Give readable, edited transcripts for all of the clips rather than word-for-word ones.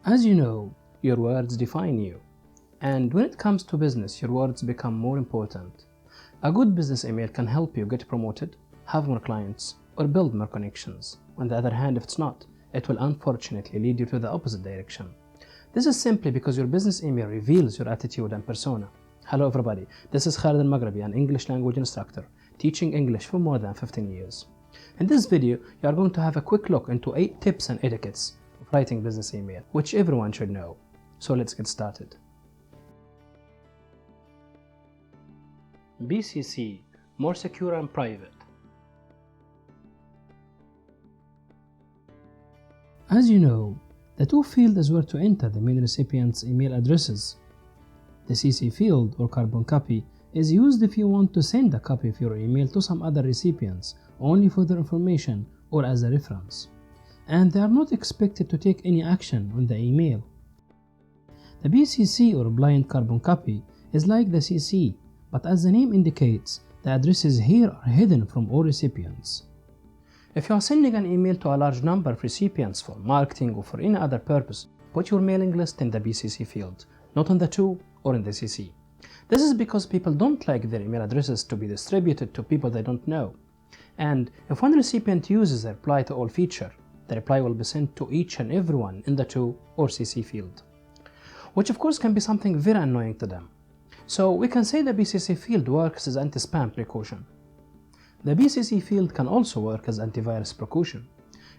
As you know, your words define you. And when it comes to business, your words become more important. A good business email can help you get promoted, have more clients, or build more connections. On the other hand, if it's not, it will unfortunately lead you to the opposite direction. This is simply because your business email reveals your attitude and persona. Hello everybody, this is Khalid Al-Maghrabi, an English language instructor, teaching English for more than 15 years. In this video, you are going to have a quick look into 8 tips and etiquettes of writing business email, which everyone should know. So let's get started. BCC, more secure and private. As you know, the two fields is where to enter the mail recipient's email addresses. The CC field, or carbon copy, is used if you want to send a copy of your email to some other recipients only for their information or as a reference, and they are not expected to take any action on the email. The BCC, or blind carbon copy, is like the CC, but as the name indicates, the addresses here are hidden from all recipients. If you are sending an email to a large number of recipients for marketing or for any other purpose, put your mailing list in the BCC field, not on the to or in the CC. This is because people don't like their email addresses to be distributed to people they don't know. And if one recipient uses the reply to all feature, the reply will be sent to each and everyone in the to or CC field, which of course can be something very annoying to them. So we can say the BCC field works as anti-spam precaution. The BCC field can also work as antivirus precaution.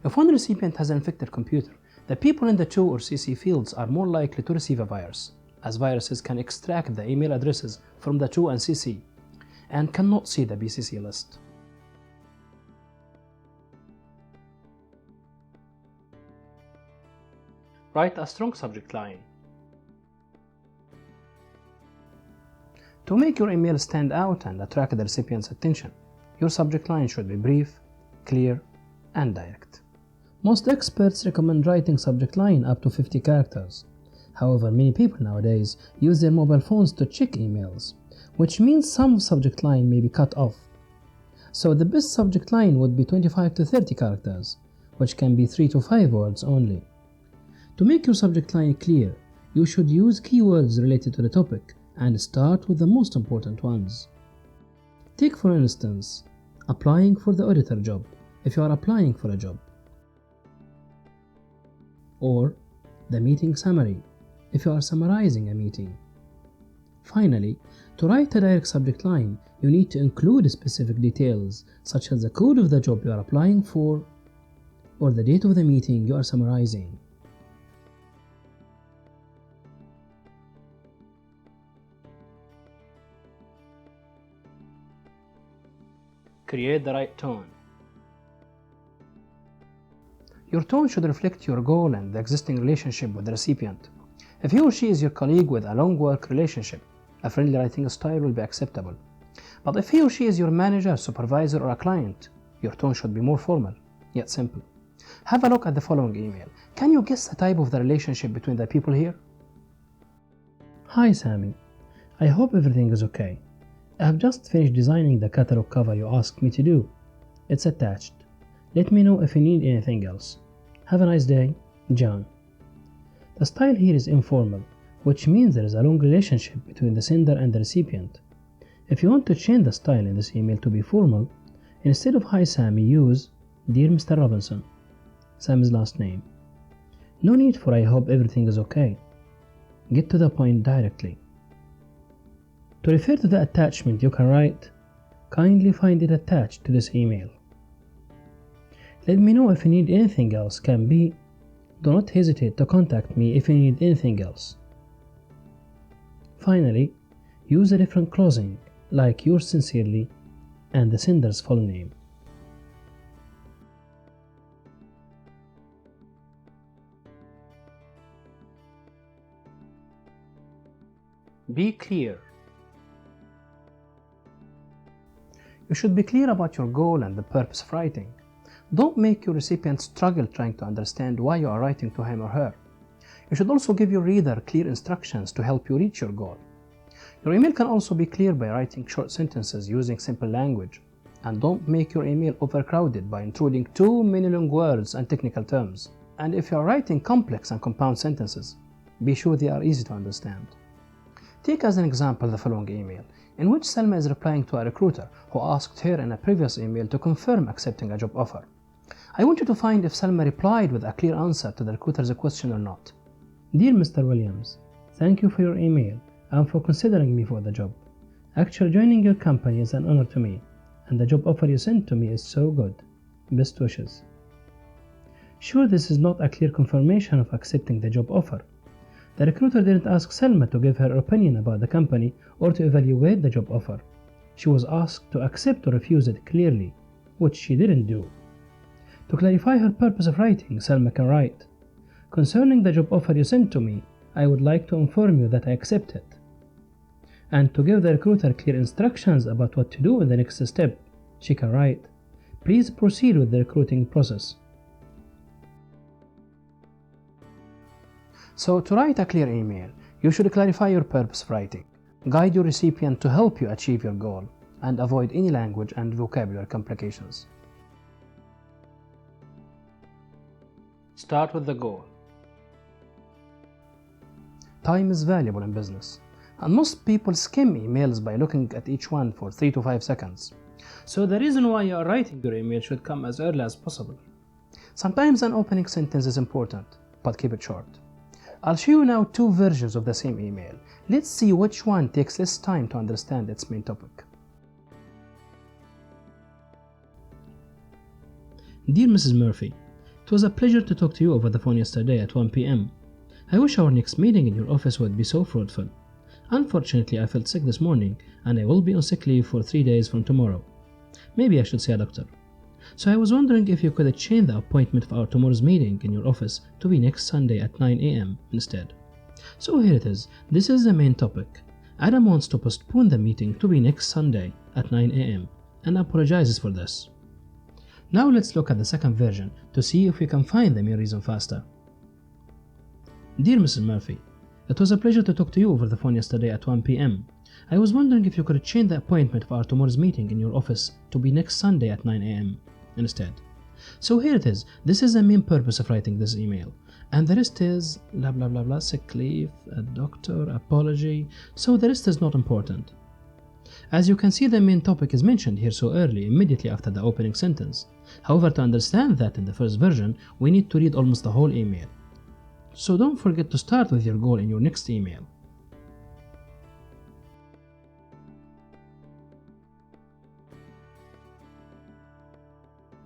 If one recipient has an infected computer, the people in the to or CC fields are more likely to receive a virus, as viruses can extract the email addresses from the to and CC and cannot see the BCC list. Write a strong subject line. To make your email stand out and attract the recipient's attention, your subject line should be brief, clear, and direct. Most experts recommend writing subject line up to 50 characters. However, many people nowadays use their mobile phones to check emails, which means some subject line may be cut off. So the best subject line would be 25 to 30 characters, which can be 3 to 5 words only. To make your subject line clear, you should use keywords related to the topic and start with the most important ones. Take for instance, applying for the auditor job if you are applying for a job, or the meeting summary if you are summarizing a meeting. Finally, to write a direct subject line, you need to include specific details such as the code of the job you are applying for or the date of the meeting you are summarizing. Create the right tone. Your tone should reflect your goal and the existing relationship with the recipient. If he or she is your colleague with a long work relationship, a friendly writing style will be acceptable. But if he or she is your manager, supervisor, or a client, your tone should be more formal, yet simple. Have a look at the following email. Can you guess the type of the relationship between the people here? Hi Sammy, I hope everything is okay. I have just finished designing the catalog cover you asked me to do. It's attached. Let me know if you need anything else. Have a nice day, John. The style here is informal, which means there is a long relationship between the sender and the recipient. If you want to change the style in this email to be formal, instead of Hi Sammy, use Dear Mr. Robinson, Sammy's last name. No need for I hope everything is okay. Get to the point directly. To refer to the attachment, you can write, kindly find it attached to this email. Let me know if you need anything else can be, do not hesitate to contact me if you need anything else. Finally, use a different closing like yours sincerely and the sender's full name. Be clear. You should be clear about your goal and the purpose of writing. Don't make your recipient struggle trying to understand why you are writing to him or her. You should also give your reader clear instructions to help you reach your goal. Your email can also be clear by writing short sentences using simple language. And don't make your email overcrowded by intruding too many long words and technical terms. And if you are writing complex and compound sentences, be sure they are easy to understand. Take as an example the following email, in which Selma is replying to a recruiter who asked her in a previous email to confirm accepting a job offer. I want you to find if Selma replied with a clear answer to the recruiter's question or not. Dear Mr. Williams, thank you for your email and for considering me for the job. Actually, joining your company is an honor to me, and the job offer you sent to me is so good. Best wishes. Sure, this is not a clear confirmation of accepting the job offer. The recruiter didn't ask Selma to give her opinion about the company or to evaluate the job offer. She was asked to accept or refuse it clearly, which she didn't do. To clarify her purpose of writing, Selma can write, concerning the job offer you sent to me, I would like to inform you that I accept it. And to give the recruiter clear instructions about what to do in the next step, she can write, please proceed with the recruiting process. So to write a clear email, you should clarify your purpose of writing, guide your recipient to help you achieve your goal, and avoid any language and vocabulary complications. Start with the goal. Time is valuable in business, and most people skim emails by looking at each one for 3 to 5 seconds. So the reason why you are writing your email should come as early as possible. Sometimes an opening sentence is important, but keep it short. I'll show you now 2 versions of the same email. Let's see which one takes less time to understand its main topic. Dear Mrs. Murphy, it was a pleasure to talk to you over the phone yesterday at 1 p.m. I wish our next meeting in your office would be so fruitful. Unfortunately, I felt sick this morning and I will be on sick leave for 3 days from tomorrow. Maybe I should see a doctor. So I was wondering if you could change the appointment of our tomorrow's meeting in your office to be next Sunday at 9 a.m. instead. So here it is. This is the main topic. Adam wants to postpone the meeting to be next Sunday at 9 a.m. and apologizes for this. Now let's look at the second version to see if we can find the main reason faster. Dear Mrs. Murphy, it was a pleasure to talk to you over the phone yesterday at 1 p.m. I was wondering if you could change the appointment of our tomorrow's meeting in your office to be next Sunday at 9 a.m. instead. So here it is. This is the main purpose of writing this email. And the rest is blah blah blah blah, sick leave, a doctor, apology. So the rest is not important. As you can see, the main topic is mentioned here so early, immediately after the opening sentence. However, to understand that in the first version, we need to read almost the whole email. So don't forget to start with your goal in your next email.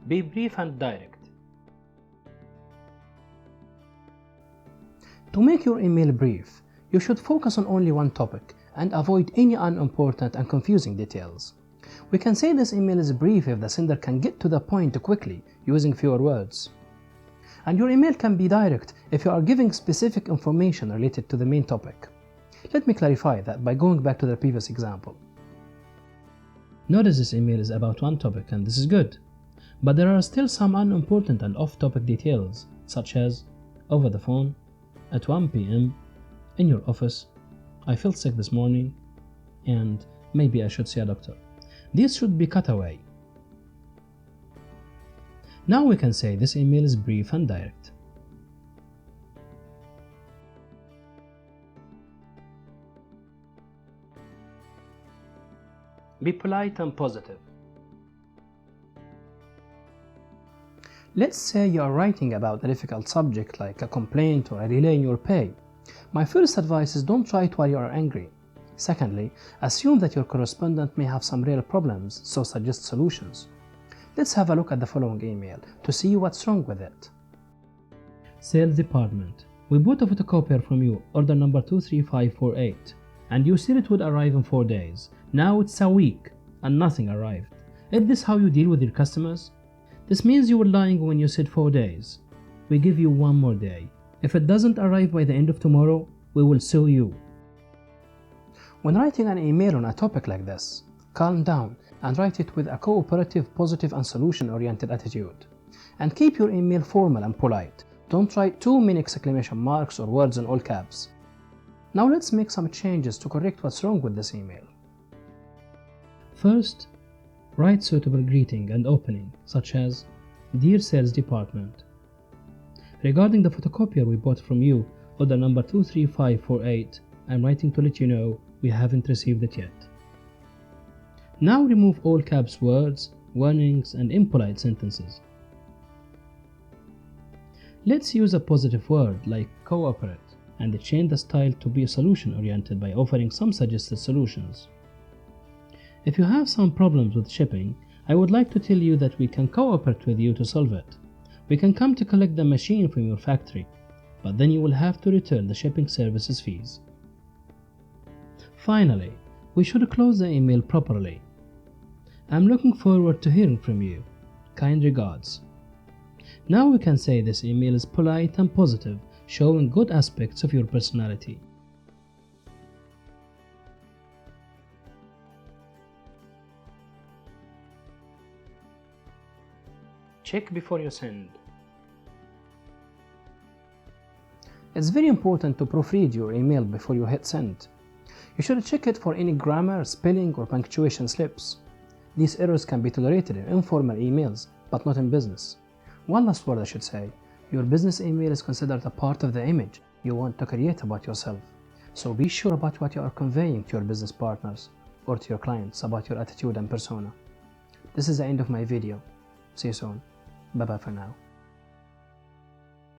Be brief and direct. To make your email brief, you should focus on only one topic and avoid any unimportant and confusing details. We can say this email is brief if the sender can get to the point quickly using fewer words. And your email can be direct if you are giving specific information related to the main topic. Let me clarify that by going back to the previous example. Notice this email is about one topic and this is good. But there are still some unimportant and off-topic details, such as over the phone, at 1 p.m., in your office, I felt sick this morning, and maybe I should see a doctor. These should be cut away. Now we can say this email is brief and direct. Be polite and positive. Let's say you are writing about a difficult subject like a complaint or a delay in your pay. My first advice is don't write while you are angry. Secondly, assume that your correspondent may have some real problems, so suggest solutions. Let's have a look at the following email to see what's wrong with it. Sales Department. We bought a photocopier from you, order number 23548, and you said it would arrive in 4 days. Now it's a week and nothing arrived. Is this how you deal with your customers? This means you were lying when you said 4 days. We give you 1 more day. If it doesn't arrive by the end of tomorrow, we will sue you. When writing an email on a topic like this, calm down and write it with a cooperative, positive and solution-oriented attitude. And keep your email formal and polite. Don't write too many exclamation marks or words in all caps. Now let's make some changes to correct what's wrong with this email. First, write suitable greeting and opening, such as, Dear Sales Department. Regarding the photocopier we bought from you, order number 23548, I'm writing to let you know we haven't received it yet. Now remove all caps words, warnings, and impolite sentences. Let's use a positive word like cooperate and change the style to be solution-oriented by offering some suggested solutions. If you have some problems with shipping, I would like to tell you that we can cooperate with you to solve it. We can come to collect the machine from your factory, but then you will have to return the shipping services fees. Finally, we should close the email properly. I'm looking forward to hearing from you. Kind regards. Now we can say this email is polite and positive, showing good aspects of your personality. Check before you send. It's very important to proofread your email before you hit send. You should check it for any grammar, spelling, or punctuation slips. These errors can be tolerated in informal emails, but not in business. One last word I should say. Your business email is considered a part of the image you want to create about yourself. So be sure about what you are conveying to your business partners or to your clients about your attitude and persona. This is the end of my video. See you soon. Bye bye for now.